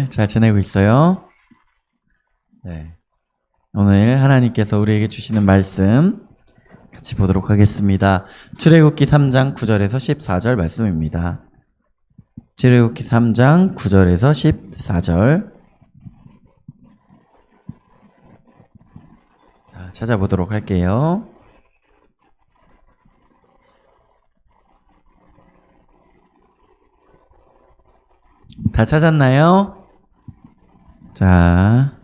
다들 잘 지내고 있어요? 네. 오늘 하나님께서 우리에게 주시는 말씀 같이 보도록 하겠습니다. 출애굽기 3장 9절에서 14절 말씀입니다. 출애굽기 3장 9절에서 14절. 자, 찾아보도록 할게요. 다 찾았나요? 자,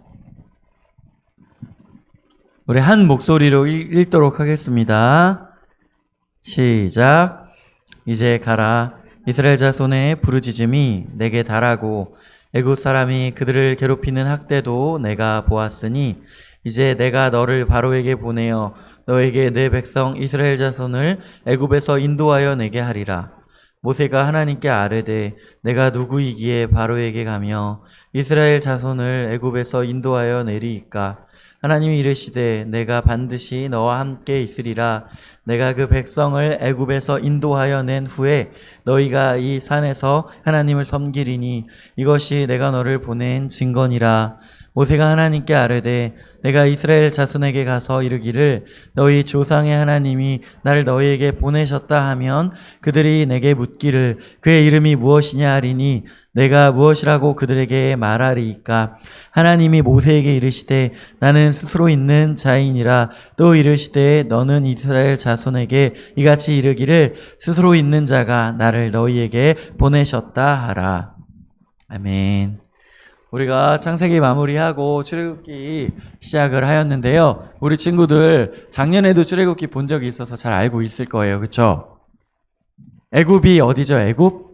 우리 한 목소리로 읽도록 하겠습니다. 시작. 이제 가라. 이스라엘 자손의 부르짖음이 내게 달하고 애굽 사람이 그들을 괴롭히는 학대도 내가 보았으니 이제 내가 너를 바로에게 보내어 너에게 내 백성 이스라엘 자손을 애굽에서 인도하여 내게 하리라. 모세가 하나님께 아뢰되 내가 누구이기에 바로에게 가며 이스라엘 자손을 애굽에서 인도하여 내리이까. 하나님이 이르시되 내가 반드시 너와 함께 있으리라. 내가 그 백성을 애굽에서 인도하여 낸 후에 너희가 이 산에서 하나님을 섬기리니 이것이 내가 너를 보낸 증거니라. 모세가 하나님께 아뢰되 내가 이스라엘 자손에게 가서 이르기를 너희 조상의 하나님이 나를 너희에게 보내셨다 하면 그들이 내게 묻기를 그의 이름이 무엇이냐 하리니 내가 무엇이라고 그들에게 말하리이까. 하나님이 모세에게 이르시되 나는 스스로 있는 자이니라. 또 이르시되 너는 이스라엘 자손에게 이같이 이르기를 스스로 있는 자가 나를 너희에게 보내셨다 하라. 아멘. 우리가 창세기 마무리하고 출애굽기 시작을 하였는데요. 우리 친구들 작년에도 출애굽기 본 적이 있어서 잘 알고 있을 거예요. 그렇죠? 애굽이 어디죠? 애굽?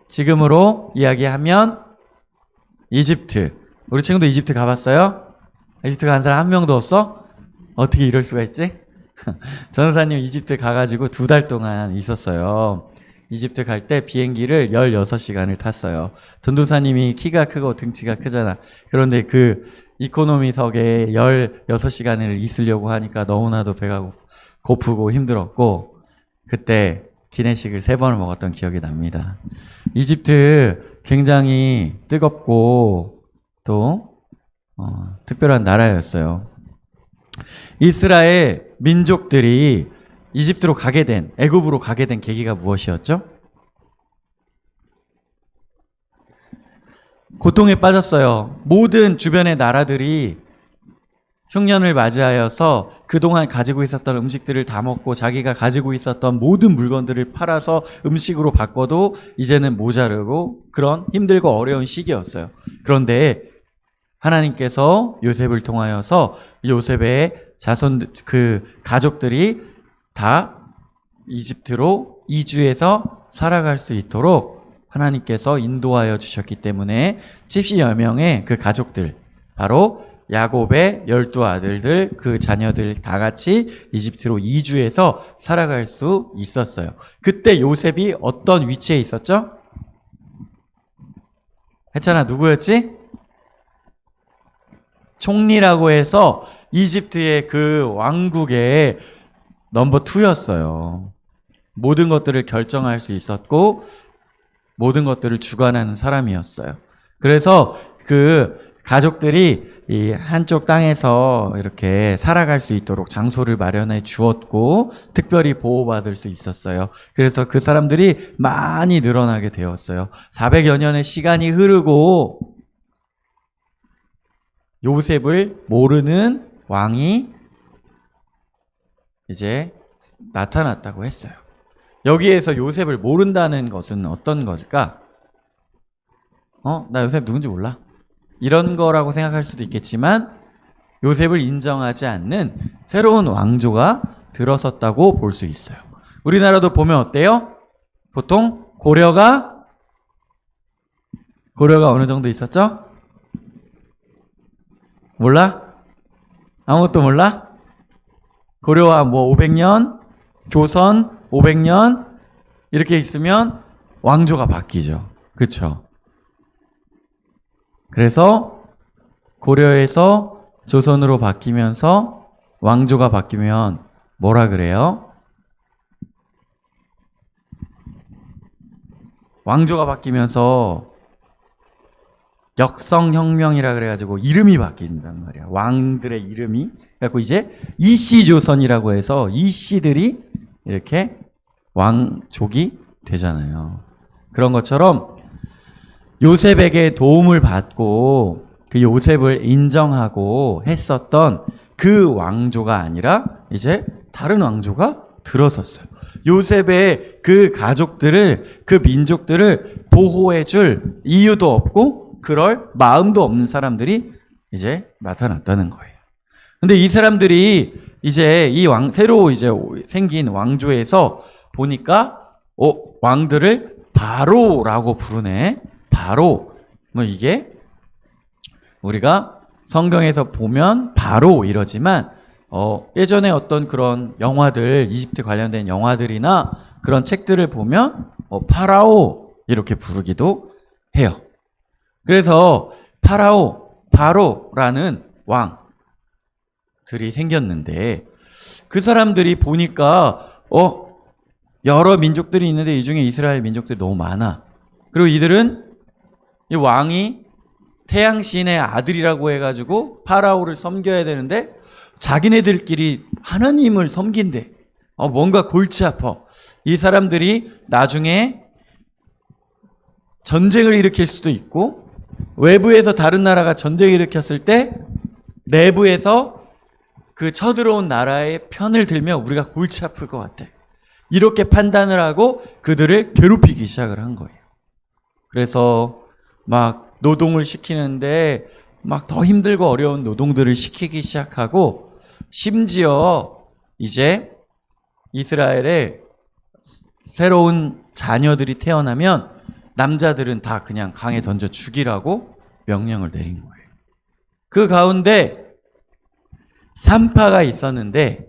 지금으로 이야기하면 이집트. 우리 친구도 이집트 가봤어요? 이집트 간 사람 한 명도 없어? 어떻게 이럴 수가 있지? 전도사님 이집트 가가지고 2달 동안 있었어요. 이집트 갈 때 비행기를 16시간을 탔어요. 전도사님이 키가 크고 등치가 크잖아. 그런데 그 이코노미석에 16시간을 있으려고 하니까 너무나도 배가 고프고 힘들었고 그때 기내식을 3번을 먹었던 기억이 납니다. 이집트 굉장히 뜨겁고 또 특별한 나라였어요. 이스라엘 민족들이 이집트로 가게 된, 애굽으로 가게 된 계기가 무엇이었죠? 고통에 빠졌어요. 모든 주변의 나라들이 흉년을 맞이하여서 그동안 가지고 있었던 음식들을 다 먹고 자기가 가지고 있었던 모든 물건들을 팔아서 음식으로 바꿔도 이제는 모자르고 그런 힘들고 어려운 시기였어요. 그런데 하나님께서 요셉을 통하여서 요셉의 그 가족들이 다 이집트로 이주해서 살아갈 수 있도록 하나님께서 인도하여 주셨기 때문에 70여 명의 그 가족들, 바로 야곱의 12아들들, 그 자녀들 다 같이 이집트로 이주해서 살아갈 수 있었어요. 그때 요셉이 어떤 위치에 있었죠? 했잖아, 누구였지? 총리라고 해서 이집트의 그 왕국의 넘버 2였어요. 모든 것들을 결정할 수 있었고 모든 것들을 주관하는 사람이었어요. 그래서 그 가족들이 이 한쪽 땅에서 이렇게 살아갈 수 있도록 장소를 마련해 주었고 특별히 보호받을 수 있었어요. 그래서 그 사람들이 많이 늘어나게 되었어요. 400여 년의 시간이 흐르고 요셉을 모르는 왕이 이제 나타났다고 했어요. 여기에서 요셉을 모른다는 것은 어떤 것일까? 나 요셉 누군지 몰라. 이런 거라고 생각할 수도 있겠지만 요셉을 인정하지 않는 새로운 왕조가 들어섰다고 볼 수 있어요. 우리나라도 보면 어때요? 보통 고려가 어느 정도 있었죠? 몰라? 아무것도 몰라? 고려와 500년, 조선 500년 이렇게 있으면 왕조가 바뀌죠. 그렇죠? 그래서 고려에서 조선으로 바뀌면서 왕조가 바뀌면 뭐라 그래요? 왕조가 바뀌면서 역성혁명이라 그래가지고 이름이 바뀐단 말이야. 왕들의 이름이. 그래갖고 이제 이씨조선이라고 해서 이씨들이 이렇게 왕족이 되잖아요. 그런 것처럼 요셉에게 도움을 받고 그 요셉을 인정하고 했었던 그 왕조가 아니라 이제 다른 왕조가 들어섰어요. 요셉의 그 가족들을, 그 민족들을 보호해줄 이유도 없고 그럴 마음도 없는 사람들이 이제 나타났다는 거예요. 근데 이 사람들이 이제 이 새로 이제 생긴 왕조에서 보니까 왕들을 바로라고 부르네. 바로. 뭐 이게 우리가 성경에서 보면 바로 이러지만 예전에 어떤 그런 영화들, 이집트 관련된 영화들이나 그런 책들을 보면 파라오 이렇게 부르기도 해요. 그래서 바로라는 왕들이 생겼는데 그 사람들이 보니까 여러 민족들이 있는데 이 중에 이스라엘 민족들이 너무 많아. 그리고 이들은 이 왕이 태양신의 아들이라고 해가지고 파라오를 섬겨야 되는데 자기네들끼리 하나님을 섬긴대. 뭔가 골치 아파. 이 사람들이 나중에 전쟁을 일으킬 수도 있고 외부에서 다른 나라가 전쟁을 일으켰을 때 내부에서 그 쳐들어온 나라의 편을 들면 우리가 골치 아플 것 같아. 이렇게 판단을 하고 그들을 괴롭히기 시작을 한 거예요. 그래서 막 노동을 시키는데 막 더 힘들고 어려운 노동들을 시키기 시작하고 심지어 이제 이스라엘에 새로운 자녀들이 태어나면 남자들은 다 그냥 강에 던져 죽이라고 명령을 내린 거예요. 그 가운데 산파가 있었는데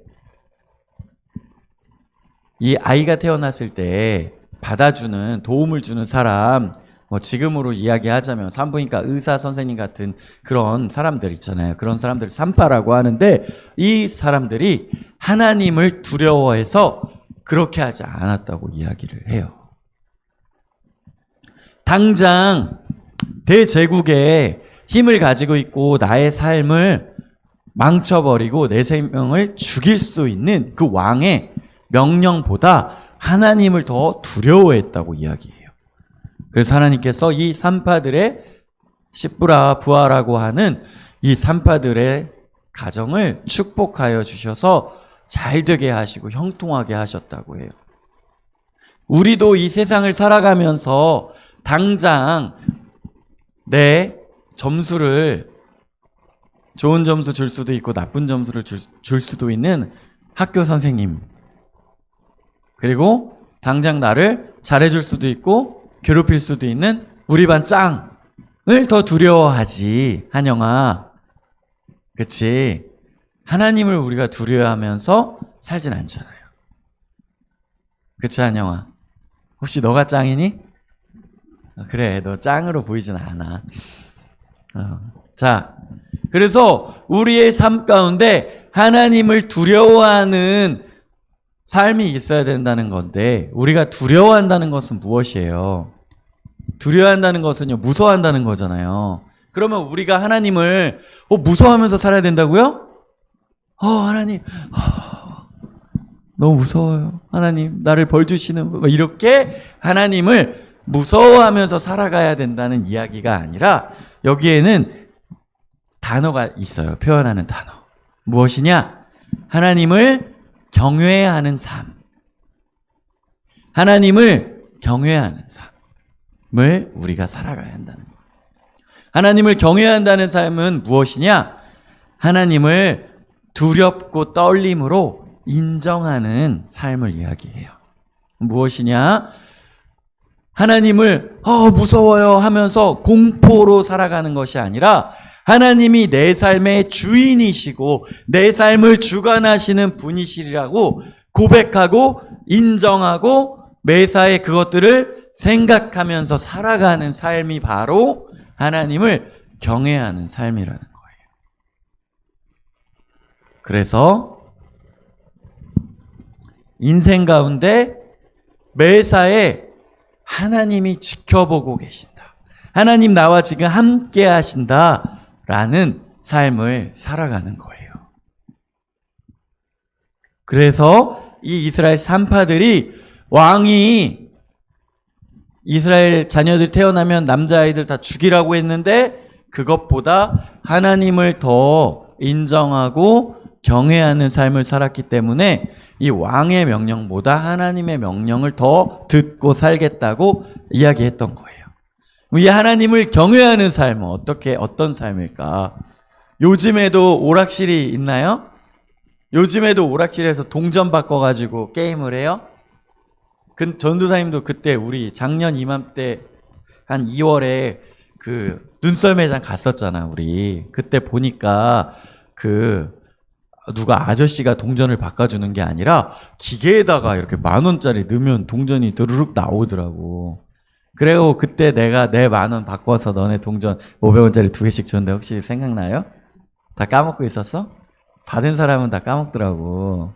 이 아이가 태어났을 때 받아주는, 도움을 주는 사람, 뭐 지금으로 이야기하자면 산부인과 의사 선생님 같은 그런 사람들 있잖아요. 그런 사람들 산파라고 하는데 이 사람들이 하나님을 두려워해서 그렇게 하지 않았다고 이야기를 해요. 당장 대제국에 힘을 가지고 있고 나의 삶을 망쳐버리고 내 생명을 죽일 수 있는 그 왕의 명령보다 하나님을 더 두려워했다고 이야기해요. 그래서 하나님께서 이 산파들의 시브라 부하라고 하는 이 산파들의 가정을 축복하여 주셔서 잘 되게 하시고 형통하게 하셨다고 해요. 우리도 이 세상을 살아가면서 당장 내 점수를 좋은 점수 줄 수도 있고 나쁜 점수를 줄 수도 있는 학교 선생님, 그리고 당장 나를 잘해줄 수도 있고 괴롭힐 수도 있는 우리 반 짱을 더 두려워하지, 한영아. 그치? 하나님을 우리가 두려워하면서 살진 않잖아요. 그치, 한영아? 혹시 너가 짱이니? 그래, 너 짱으로 보이진 않아. 자, 그래서 우리의 삶 가운데 하나님을 두려워하는 삶이 있어야 된다는 건데, 우리가 두려워한다는 것은 무엇이에요? 두려워한다는 것은요, 무서워한다는 거잖아요. 그러면 우리가 하나님을 무서워하면서 살아야 된다고요? 하나님, 너무 무서워요. 하나님, 나를 벌 주시는, 이렇게 하나님을 무서워하면서 살아가야 된다는 이야기가 아니라 여기에는 단어가 있어요. 표현하는 단어. 무엇이냐? 하나님을 경외하는 삶. 하나님을 경외하는 삶을 우리가 살아가야 한다는 거예요. 하나님을 경외한다는 삶은 무엇이냐? 하나님을 두렵고 떨림으로 인정하는 삶을 이야기해요. 무엇이냐? 하나님을 무서워요 하면서 공포로 살아가는 것이 아니라 하나님이 내 삶의 주인이시고 내 삶을 주관하시는 분이시라고 고백하고 인정하고 매사에 그것들을 생각하면서 살아가는 삶이 바로 하나님을 경외하는 삶이라는 거예요. 그래서 인생 가운데 매사에 하나님이 지켜보고 계신다. 하나님 나와 지금 함께 하신다라는 삶을 살아가는 거예요. 그래서 이 이스라엘 산파들이 왕이 이스라엘 자녀들 태어나면 남자아이들 다 죽이라고 했는데 그것보다 하나님을 더 인정하고 경외하는 삶을 살았기 때문에 이 왕의 명령보다 하나님의 명령을 더 듣고 살겠다고 이야기했던 거예요. 이 하나님을 경외하는 삶은 어떤 삶일까? 요즘에도 오락실이 있나요? 요즘에도 오락실에서 동전 바꿔가지고 게임을 해요? 전도사님도 그때 우리 작년 이맘때 한 2월에 그 눈썰 매장 갔었잖아, 우리. 그때 보니까 누가 아저씨가 동전을 바꿔주는 게 아니라 기계에다가 이렇게 10,000원짜리 넣으면 동전이 드르륵 나오더라고. 그래고 그때 내가 내 10,000원 바꿔서 너네 동전 500원짜리 2개씩 줬는데 혹시 생각나요? 다 까먹고 있었어? 받은 사람은 다 까먹더라고.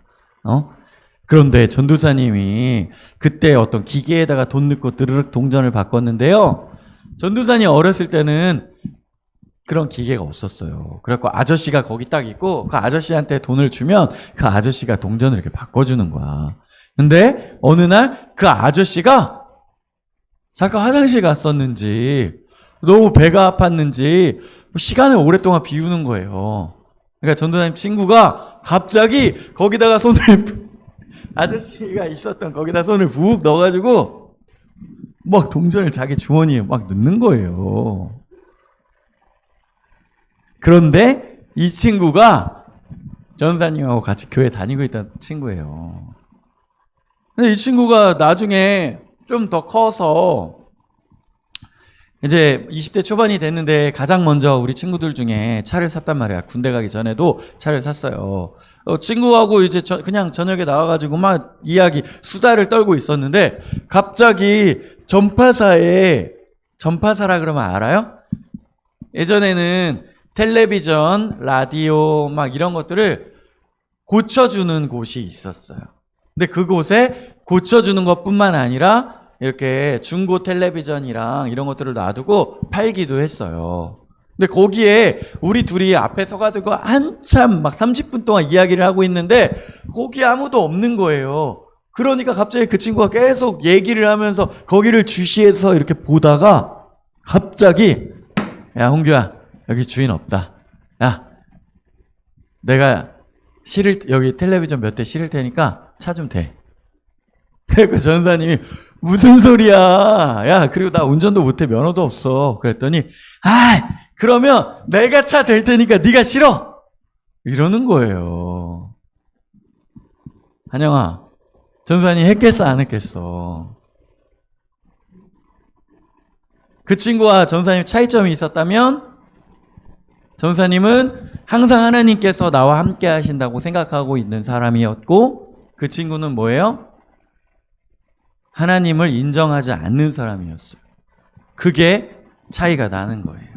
그런데 전도사님이 그때 어떤 기계에다가 돈 넣고 드르륵 동전을 바꿨는데요. 전도사님 어렸을 때는 그런 기계가 없었어요. 그래갖고 아저씨가 거기 딱 있고 그 아저씨한테 돈을 주면 그 아저씨가 동전을 이렇게 바꿔주는 거야. 근데 어느 날 그 아저씨가 잠깐 화장실 갔었는지 너무 배가 아팠는지 시간을 오랫동안 비우는 거예요. 그러니까 전도사님 친구가 갑자기 거기다가 아저씨가 있었던 거기다 손을 푹 넣어가지고 막 동전을 자기 주머니에 막 넣는 거예요. 그런데 이 친구가 전도사님하고 같이 교회 다니고 있던 친구예요. 근데 이 친구가 나중에 좀 더 커서 이제 20대 초반이 됐는데 가장 먼저 우리 친구들 중에 차를 샀단 말이야. 군대 가기 전에도 차를 샀어요. 친구하고 이제 그냥 저녁에 나와가지고 막 수다를 떨고 있었는데 갑자기 전파사라 그러면 알아요? 예전에는 텔레비전, 라디오 막 이런 것들을 고쳐주는 곳이 있었어요. 근데 그곳에 고쳐주는 것뿐만 아니라 이렇게 중고 텔레비전이랑 이런 것들을 놔두고 팔기도 했어요. 근데 거기에 우리 둘이 앞에 서가지고 한참 막 30분 동안 이야기를 하고 있는데 거기 아무도 없는 거예요. 그러니까 갑자기 그 친구가 계속 얘기를 하면서 거기를 주시해서 이렇게 보다가 갑자기 야 홍규야 여기 주인 없다. 야 내가 여기 텔레비전 몇 대 실을 테니까 차 좀 대. 그래서 전사님이 무슨 소리야? 야, 그리고 나 운전도 못해 면허도 없어. 그랬더니 그러면 내가 차 댈 테니까 네가 실어. 이러는 거예요. 한영아, 전사님 했겠어 안 했겠어? 그 친구와 전사님 차이점이 있었다면 전사님은 항상 하나님께서 나와 함께 하신다고 생각하고 있는 사람이었고 그 친구는 뭐예요? 하나님을 인정하지 않는 사람이었어요. 그게 차이가 나는 거예요.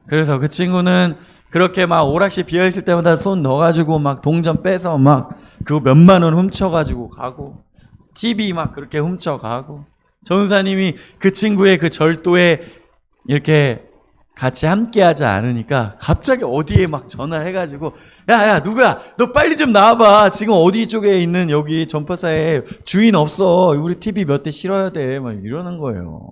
그래서 그 친구는 그렇게 막 오락실 비어있을 때마다 손 넣어가지고 막 동전 빼서 막 그거 몇만 원 훔쳐가지고 가고 TV 막 그렇게 훔쳐가고 전사님이 그 친구의 그 절도에 이렇게 같이 함께 하지 않으니까 갑자기 어디에 막 전화를 해가지고 야 누구야 너 빨리 좀 나와봐 지금 어디 쪽에 있는 여기 전파사에 주인 없어 우리 TV 몇 대 실어야 돼 막 이러는 거예요.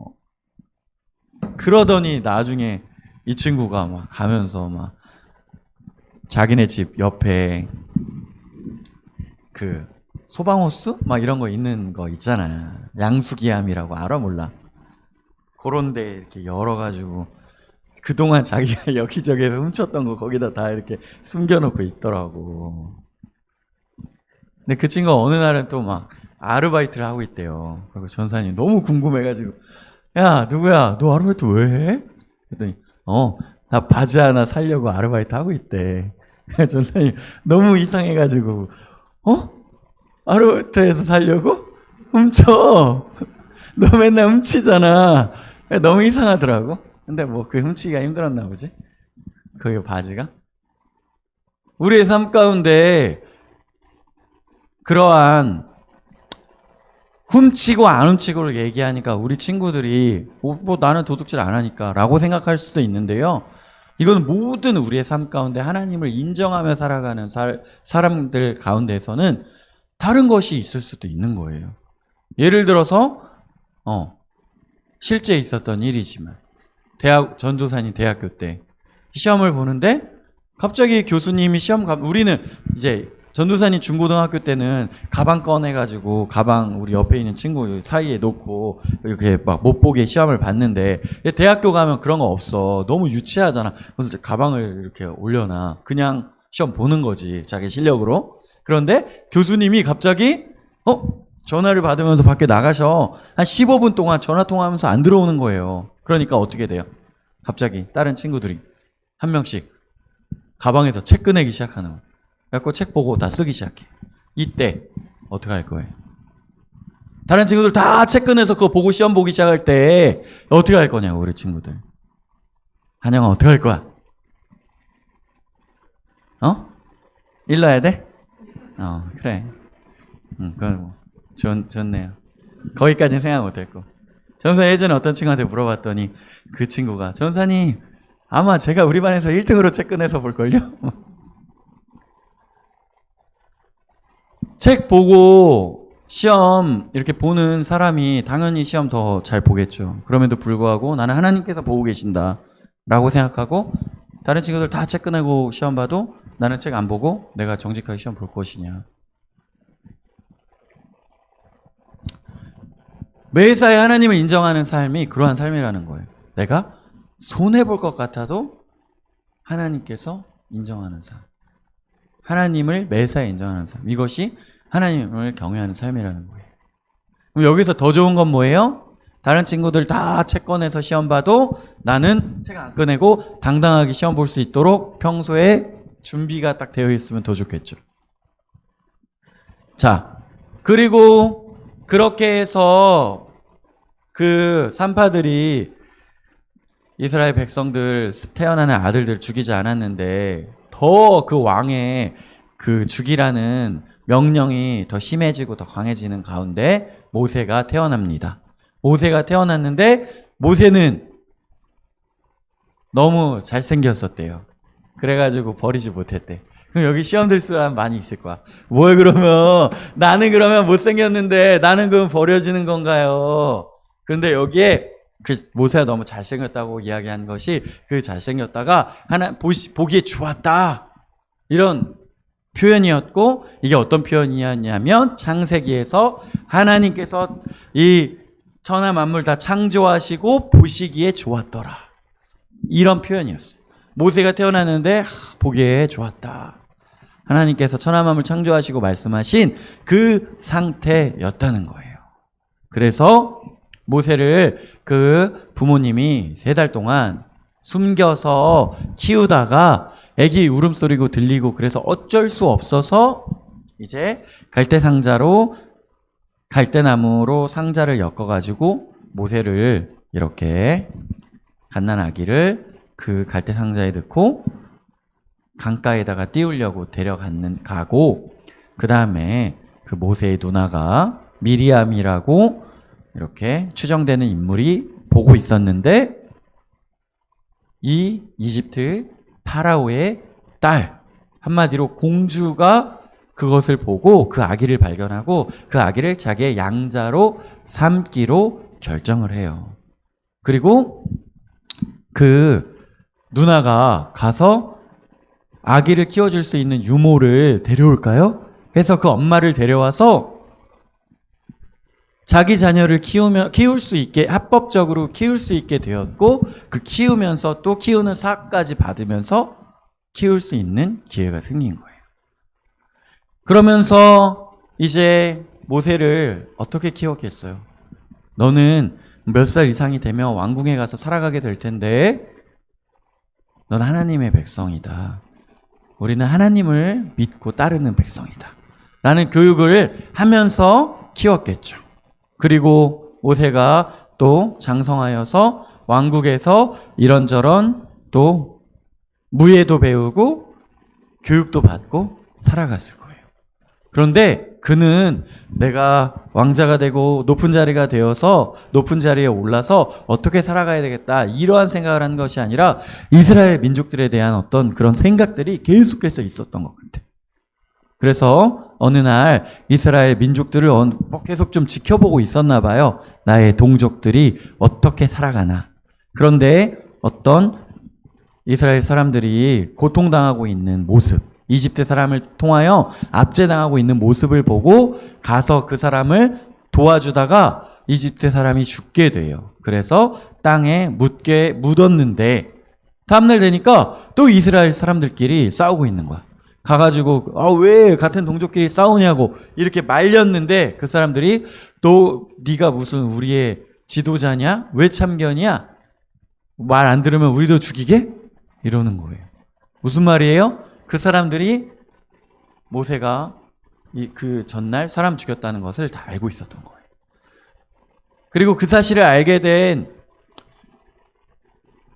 그러더니 나중에 이 친구가 막 가면서 막 자기네 집 옆에 그 소방호스 막 이런 거 있는 거 있잖아. 양수기암이라고 알아 몰라? 그런 데 이렇게 열어가지고 그동안 자기가 여기저기에서 훔쳤던 거 거기다 다 이렇게 숨겨놓고 있더라고. 근데 그 친구가 어느 날은 또 막 아르바이트를 하고 있대요. 그리고 전사님 너무 궁금해가지고 야 누구야 너 아르바이트 왜 해? 그랬더니 나 바지 하나 사려고 아르바이트 하고 있대. 전사님 너무 이상해가지고 아르바이트에서 살려고? 훔쳐. 너 맨날 훔치잖아. 너무 이상하더라고. 근데 뭐 그 훔치기가 힘들었나 보지? 그 바지가? 우리의 삶 가운데 그러한 훔치고 안 훔치고를 얘기하니까 우리 친구들이 뭐 나는 도둑질 안 하니까 라고 생각할 수도 있는데요. 이건 모든 우리의 삶 가운데 하나님을 인정하며 살아가는 사람들 가운데서는 다른 것이 있을 수도 있는 거예요. 예를 들어서 실제 있었던 일이지만 전도사님 대학교 때 시험을 보는데 갑자기 교수님이 우리는 이제 전도사님 중고등학교 때는 가방 꺼내가지고 가방 우리 옆에 있는 친구 사이에 놓고 이렇게 막 못 보게 시험을 봤는데 대학교 가면 그런 거 없어. 너무 유치하잖아. 그래서 가방을 이렇게 올려놔. 그냥 시험 보는 거지. 자기 실력으로. 그런데 교수님이 갑자기 전화를 받으면서 밖에 나가셔. 한 15분 동안 전화 통화하면서 안 들어오는 거예요. 그러니까 어떻게 돼요? 갑자기 다른 친구들이 한 명씩 가방에서 책 꺼내기 시작하는 거예요. 그래갖고 책 보고 다 쓰기 시작해. 이때 어떻게 할 거예요? 다른 친구들 다 책 꺼내서 그거 보고 시험 보기 시작할 때 어떻게 할 거냐고 우리 친구들. 한영아 어떻게 할 거야? 일러야 돼? 그래. 그건 뭐 좋네요. 거기까지는 생각 못했고. 전사 예전에 어떤 친구한테 물어봤더니 그 친구가 전사님 아마 제가 우리 반에서 1등으로 책 꺼내서 볼걸요? 책 보고 시험 이렇게 보는 사람이 당연히 시험 더 잘 보겠죠. 그럼에도 불구하고 나는 하나님께서 보고 계신다 라고 생각하고 다른 친구들 다 책 꺼내고 시험 봐도 나는 책 안 보고 내가 정직하게 시험 볼 것이냐. 매사에 하나님을 인정하는 삶이 그러한 삶이라는 거예요. 내가 손해볼 것 같아도 하나님께서 인정하는 삶. 하나님을 매사에 인정하는 삶. 이것이 하나님을 경외하는 삶이라는 거예요. 그럼 여기서 더 좋은 건 뭐예요? 다른 친구들 다 책 꺼내서 시험 봐도 나는 책 안 꺼내고 당당하게 시험 볼 수 있도록 평소에 준비가 딱 되어 있으면 더 좋겠죠. 자, 그리고 그렇게 해서 그 산파들이 이스라엘 백성들 태어나는 아들들 죽이지 않았는데 더 그 왕의 그 죽이라는 명령이 더 심해지고 더 강해지는 가운데 모세가 태어납니다. 모세가 태어났는데 모세는 너무 잘생겼었대요. 그래가지고 버리지 못했대. 그럼 여기 시험 들 사람 많이 있을 거야. 뭘 그러면 나는 그러면 못생겼는데 나는 그럼 버려지는 건가요? 그런데 여기에 그 모세가 너무 잘생겼다고 이야기한 것이 그 잘생겼다가 하나 보기에 좋았다 이런 표현이었고 이게 어떤 표현이었냐면 창세기에서 하나님께서 이 천하 만물 다 창조하시고 보시기에 좋았더라 이런 표현이었어요. 모세가 태어났는데 보기에 좋았다. 하나님께서 천하 만물 창조하시고 말씀하신 그 상태였다는 거예요. 그래서 모세를 그 부모님이 3달 동안 숨겨서 키우다가 애기 울음소리가 들리고 그래서 어쩔 수 없어서 이제 갈대상자로 갈대나무로 상자를 엮어가지고 모세를 이렇게 갓난아기를 그 갈대상자에 넣고 강가에다가 띄우려고 가고 그 다음에 그 모세의 누나가 미리암이라고 이렇게 추정되는 인물이 보고 있었는데 이 이집트 파라오의 딸 한마디로 공주가 그것을 보고 그 아기를 발견하고 그 아기를 자기의 양자로 삼기로 결정을 해요. 그리고 그 누나가 가서 아기를 키워줄 수 있는 유모를 데려올까요? 해서 그 엄마를 데려와서 자기 자녀를 키울 수 있게 합법적으로 키울 수 있게 되었고 그 키우면서 또 키우는 사까지 받으면서 키울 수 있는 기회가 생긴 거예요. 그러면서 이제 모세를 어떻게 키웠겠어요? 너는 몇 살 이상이 되면 왕궁에 가서 살아가게 될 텐데 넌 하나님의 백성이다. 우리는 하나님을 믿고 따르는 백성이다. 라는 교육을 하면서 키웠겠죠. 그리고 모세가 또 장성하여서 왕국에서 이런저런 또 무예도 배우고 교육도 받고 살아갔을 거예요. 그런데 그는 내가 왕자가 되고 높은 자리가 되어서 높은 자리에 올라서 어떻게 살아가야 되겠다 이러한 생각을 한 것이 아니라 이스라엘 민족들에 대한 어떤 그런 생각들이 계속해서 있었던 것 같아. 그래서 어느 날 이스라엘 민족들을 계속 좀 지켜보고 있었나 봐요. 나의 동족들이 어떻게 살아가나. 그런데 어떤 이스라엘 사람들이 고통당하고 있는 모습, 이집트 사람을 통하여 압제당하고 있는 모습을 보고 가서 그 사람을 도와주다가 이집트 사람이 죽게 돼요. 그래서 땅에 묻었는데 다음날 되니까 또 이스라엘 사람들끼리 싸우고 있는 거야. 가가지고 왜 같은 동족끼리 싸우냐고 이렇게 말렸는데 그 사람들이 너 네가 무슨 우리의 지도자냐? 왜 참견이야? 말 안 들으면 우리도 죽이게? 이러는 거예요. 무슨 말이에요? 그 사람들이 모세가 그 전날 사람 죽였다는 것을 다 알고 있었던 거예요. 그리고 그 사실을 알게 된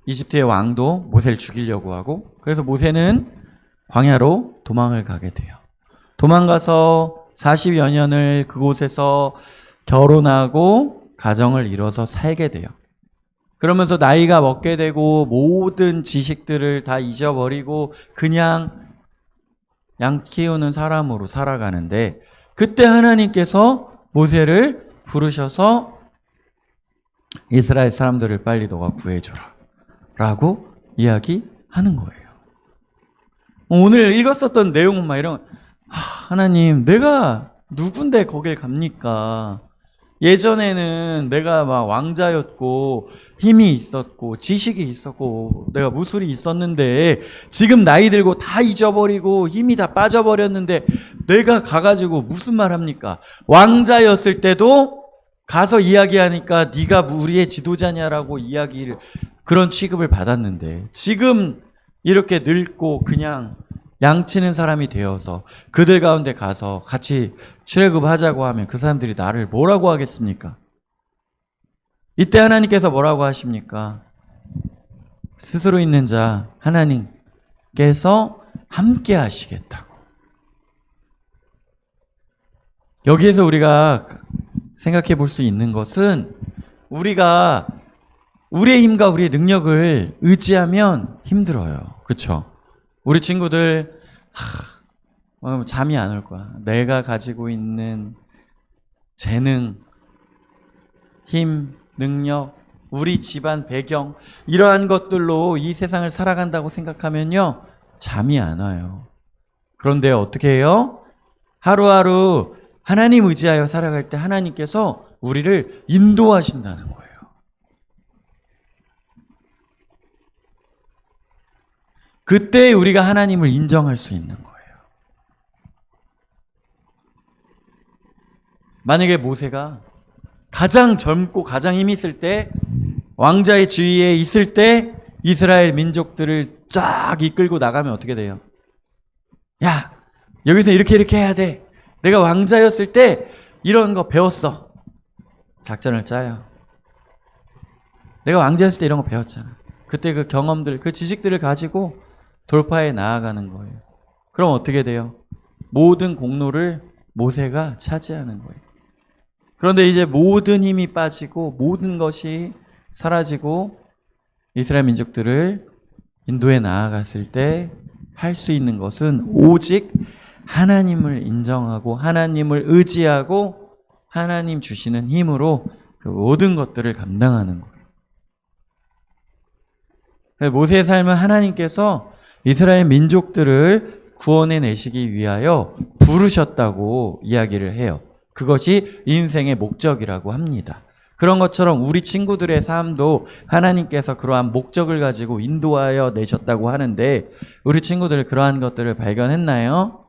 이집트의 왕도 모세를 죽이려고 하고, 그래서 모세는 광야로 도망을 가게 돼요. 도망가서 40여 년을 그곳에서 결혼하고 가정을 이뤄서 살게 돼요. 그러면서 나이가 먹게 되고 모든 지식들을 다 잊어버리고 그냥 양 키우는 사람으로 살아가는데, 그때 하나님께서 모세를 부르셔서 이스라엘 사람들을 빨리 너가 구해줘라 라고 이야기하는 거예요. 오늘 읽었었던 내용은 막 이런, 하나님 내가 누군데 거길 갑니까? 예전에는 내가 막 왕자였고 힘이 있었고 지식이 있었고 내가 무술이 있었는데 지금 나이 들고 다 잊어버리고 힘이 다 빠져버렸는데 내가 가가지고 무슨 말 합니까? 왕자였을 때도 가서 이야기하니까 네가 우리의 지도자냐라고 이야기를, 그런 취급을 받았는데 지금 이렇게 늙고 그냥 양치는 사람이 되어서 그들 가운데 가서 같이 출애굽하자고 하면 그 사람들이 나를 뭐라고 하겠습니까? 이때 하나님께서 뭐라고 하십니까? 스스로 있는 자 하나님께서 함께 하시겠다고. 여기에서 우리가 생각해 볼 수 있는 것은, 우리가 우리의 힘과 우리의 능력을 의지하면 힘들어요. 그렇죠? 우리 친구들 잠이 안 올 거야. 내가 가지고 있는 재능, 힘, 능력, 우리 집안 배경, 이러한 것들로 이 세상을 살아간다고 생각하면요 잠이 안 와요. 그런데 어떻게 해요? 하루하루 하나님 의지하여 살아갈 때 하나님께서 우리를 인도하신다는 거예요. 그때 우리가 하나님을 인정할 수 있는 거예요. 만약에 모세가 가장 젊고 가장 힘 있을 때, 왕자의 지위에 있을 때 이스라엘 민족들을 쫙 이끌고 나가면 어떻게 돼요? 야, 여기서 이렇게 해야 돼. 내가 왕자였을 때 이런 거 배웠어. 작전을 짜요. 내가 왕자였을 때 이런 거 배웠잖아. 그때 그 경험들, 그 지식들을 가지고 돌파해 나아가는 거예요. 그럼 어떻게 돼요? 모든 공로를 모세가 차지하는 거예요. 그런데 이제 모든 힘이 빠지고 모든 것이 사라지고 이스라엘 민족들을 인도에 나아갔을 때 할 수 있는 것은 오직 하나님을 인정하고 하나님을 의지하고 하나님 주시는 힘으로 그 모든 것들을 감당하는 거예요. 모세의 삶은 하나님께서 이스라엘 민족들을 구원해 내시기 위하여 부르셨다고 이야기를 해요. 그것이 인생의 목적이라고 합니다. 그런 것처럼 우리 친구들의 삶도 하나님께서 그러한 목적을 가지고 인도하여 내셨다고 하는데, 우리 친구들 그러한 것들을 발견했나요?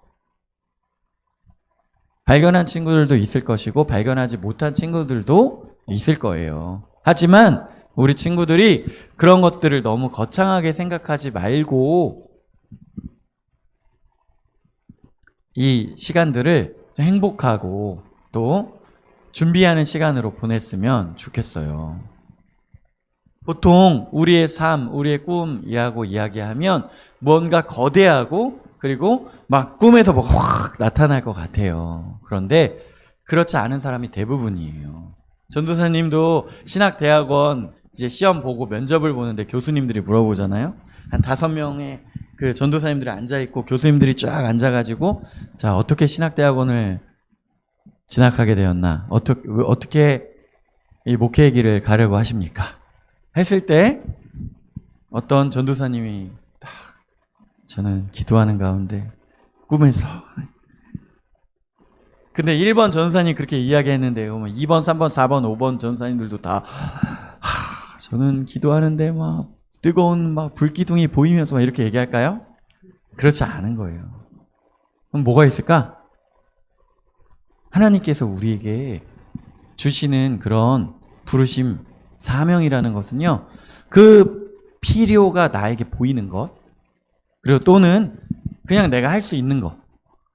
발견한 친구들도 있을 것이고 발견하지 못한 친구들도 있을 거예요. 하지만 우리 친구들이 그런 것들을 너무 거창하게 생각하지 말고 이 시간들을 행복하고 또 준비하는 시간으로 보냈으면 좋겠어요. 보통 우리의 삶, 우리의 꿈이라고 이야기하면 무언가 거대하고 그리고 막 꿈에서 뭐 확 나타날 것 같아요. 그런데 그렇지 않은 사람이 대부분이에요. 전도사님도 신학대학원 이제 시험 보고 면접을 보는데 교수님들이 물어보잖아요. 한 5명의 그 전도사님들이 앉아있고 교수님들이 쫙 앉아가지고 자, 어떻게 신학대학원을 진학하게 되었나? 어떻게 이 목회의 길을 가려고 하십니까? 했을 때 어떤 전도사님이 딱 저는 기도하는 가운데 꿈에서 근데 1번 전도사님 그렇게 이야기했는데 2번, 3번, 4번, 5번 전도사님들도 다 저는 기도하는데 막 뜨거운 막 불기둥이 보이면서 막 이렇게 얘기할까요? 그렇지 않은 거예요. 그럼 뭐가 있을까? 하나님께서 우리에게 주시는 그런 부르심, 사명이라는 것은요, 그 필요가 나에게 보이는 것, 그리고 또는 그냥 내가 할 수 있는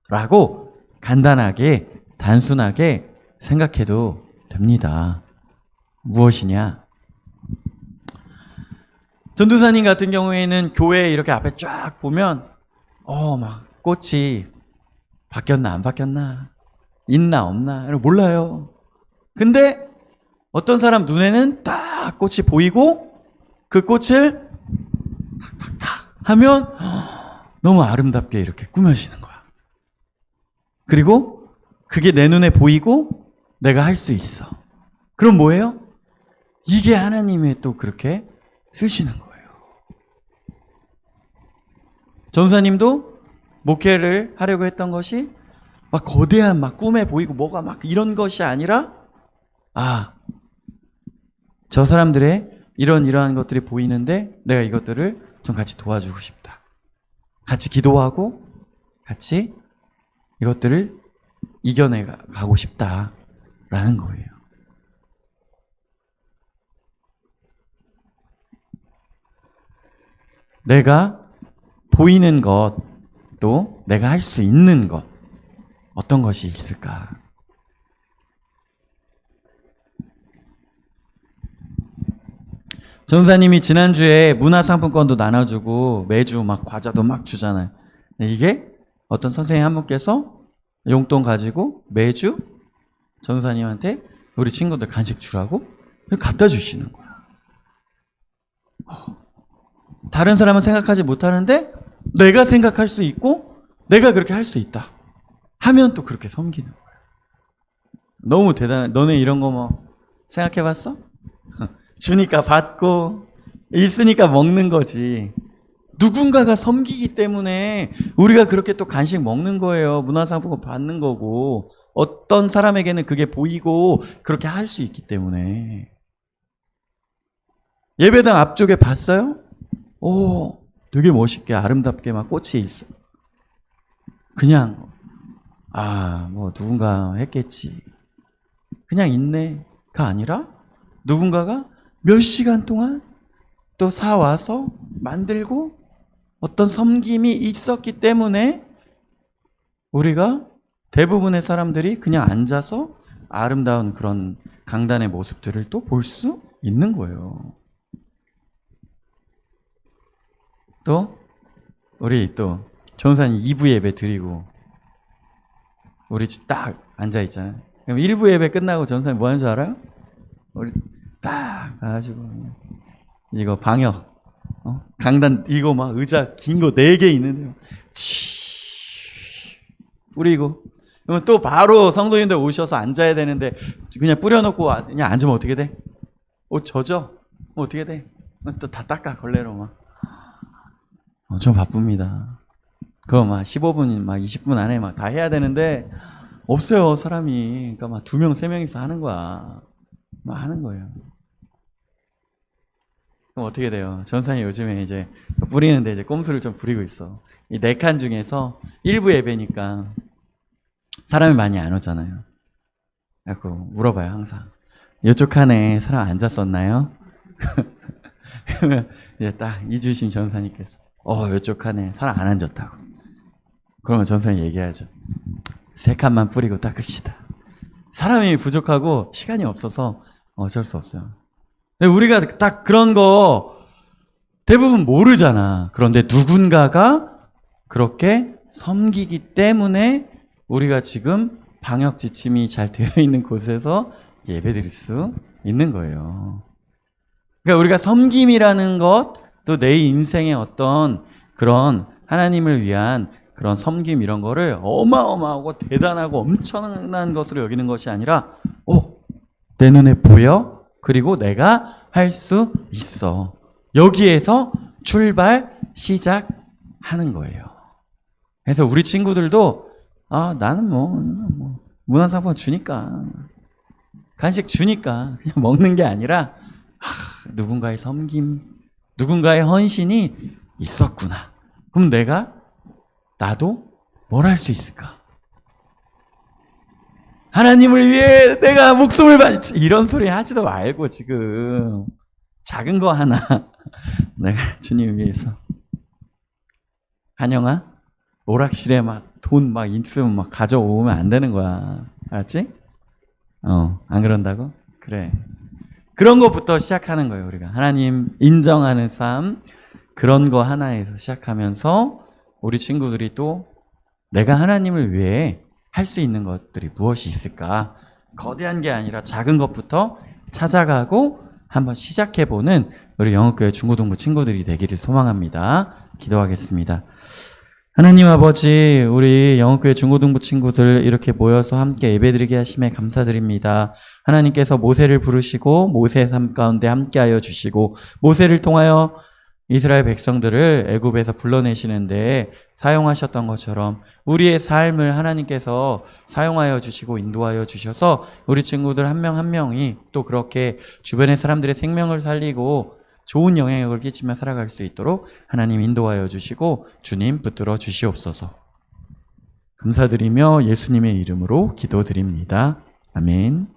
거라고 간단하게, 단순하게 생각해도 됩니다. 무엇이냐? 전도사님 같은 경우에는 교회 이렇게 앞에 쫙 보면, 막 꽃이 바뀌었나, 안 바뀌었나, 있나, 없나, 몰라요. 근데 어떤 사람 눈에는 딱 꽃이 보이고 그 꽃을 탁탁탁 하면 너무 아름답게 이렇게 꾸며지는 거야. 그리고 그게 내 눈에 보이고 내가 할 수 있어. 그럼 뭐예요? 이게 하나님의 또 그렇게 쓰시는 거예요. 전사님도 목회를 하려고 했던 것이 막 거대한 막 꿈에 보이고 뭐가 막 이런 것이 아니라 저 사람들의 이러한 것들이 보이는데 내가 이것들을 좀 같이 도와주고 싶다. 같이 기도하고 같이 이것들을 이겨내 가고 싶다라는 거예요. 내가 보이는 것, 또 내가 할 수 있는 것, 어떤 것이 있을까? 전사님이 지난주에 문화상품권도 나눠주고 매주 막 과자도 막 주잖아요. 이게 어떤 선생님 한 분께서 용돈 가지고 매주 전사님한테 우리 친구들 간식 주라고 갖다 주시는 거야. 다른 사람은 생각하지 못하는데 내가 생각할 수 있고 내가 그렇게 할 수 있다 하면 또 그렇게 섬기는 거야. 너무 대단해. 너네 이런 거 뭐 생각해 봤어? 주니까 받고 있으니까 먹는 거지. 누군가가 섬기기 때문에 우리가 그렇게 또 간식 먹는 거예요. 문화상품권 받는 거고 어떤 사람에게는 그게 보이고 그렇게 할 수 있기 때문에. 예배당 앞쪽에 봤어요? 오, 되게 멋있게 아름답게 막 꽃이 있어. 그냥 뭐 누군가 했겠지. 그냥 있네가 아니라 누군가가 몇 시간 동안 또 사와서 만들고 어떤 섬김이 있었기 때문에 우리가 대부분의 사람들이 그냥 앉아서 아름다운 그런 강단의 모습들을 또 볼 수 있는 거예요. 또 우리 또 전사님 2부 예배 드리고 우리 딱 앉아 있잖아요. 그럼 1부 예배 끝나고 전사님 뭐 하는 줄 알아요? 우리 딱 가가지고 이거 방역 강단 이거 막 의자 긴 거 4개 있는데요. 뿌리고 그러면 또 바로 성도님들 오셔서 앉아야 되는데 그냥 뿌려놓고 그냥 앉으면 어떻게 돼? 옷 젖어? 어떻게 돼? 또 다 닦아 걸레로 막. 좀 바쁩니다. 그거 막 15분, 막 20분 안에 막 다 해야 되는데 없어요 사람이. 그러니까 막 2명, 3명이서 하는 거야. 막 하는 거예요. 그럼 어떻게 돼요? 전사님 요즘에 이제 뿌리는데 이제 꼼수를 좀 부리고 있어. 이 4칸 중에서 일부 예배니까 사람이 많이 안 오잖아요. 그래서 물어봐요 항상. 이쪽 칸에 사람 앉았었나요? 그러면 이제 딱 이주심 전사님께서 이쪽 칸에 사람 안 앉았다고. 그러면 전사님 얘기하죠. 3칸만 뿌리고 닦읍시다. 사람이 부족하고 시간이 없어서 어쩔 수 없어요. 근데 우리가 딱 그런 거 대부분 모르잖아. 그런데 누군가가 그렇게 섬기기 때문에 우리가 지금 방역 지침이 잘 되어 있는 곳에서 예배드릴 수 있는 거예요. 그러니까 우리가 섬김이라는 것, 또 내 인생의 어떤 그런 하나님을 위한 그런 섬김 이런 거를 어마어마하고 대단하고 엄청난 것으로 여기는 것이 아니라 내 눈에 보여? 그리고 내가 할 수 있어. 여기에서 출발, 시작하는 거예요. 그래서 우리 친구들도 나는 문화상품 주니까 간식 주니까 그냥 먹는 게 아니라 누군가의 섬김, 누군가의 헌신이 있었구나. 그럼 나도 뭘 할 수 있을까? 하나님을 위해 내가 목숨을 바치 이런 소리 하지도 말고 지금 작은 거 하나 내가 주님 위해서 한영아 오락실에 돈 있으면 가져오면 안 되는 거야. 알았지? 안 그런다고? 그래. 그런 것부터 시작하는 거예요. 우리가 하나님 인정하는 삶, 그런 거 하나에서 시작하면서 우리 친구들이 또 내가 하나님을 위해 할 수 있는 것들이 무엇이 있을까? 거대한 게 아니라 작은 것부터 찾아가고 한번 시작해보는 우리 영업교회 중고등부 친구들이 되기를 소망합니다. 기도하겠습니다. 하나님 아버지, 우리 영업교회 중고등부 친구들 이렇게 모여서 함께 예배드리게 하심에 감사드립니다. 하나님께서 모세를 부르시고 모세의 삶 가운데 함께하여 주시고 모세를 통하여 이스라엘 백성들을 애굽에서 불러내시는데 사용하셨던 것처럼 우리의 삶을 하나님께서 사용하여 주시고 인도하여 주셔서 우리 친구들 한 명 한 명이 또 그렇게 주변의 사람들의 생명을 살리고 좋은 영향력을 끼치며 살아갈 수 있도록 하나님 인도하여 주시고 주님 붙들어 주시옵소서. 감사드리며 예수님의 이름으로 기도드립니다. 아멘.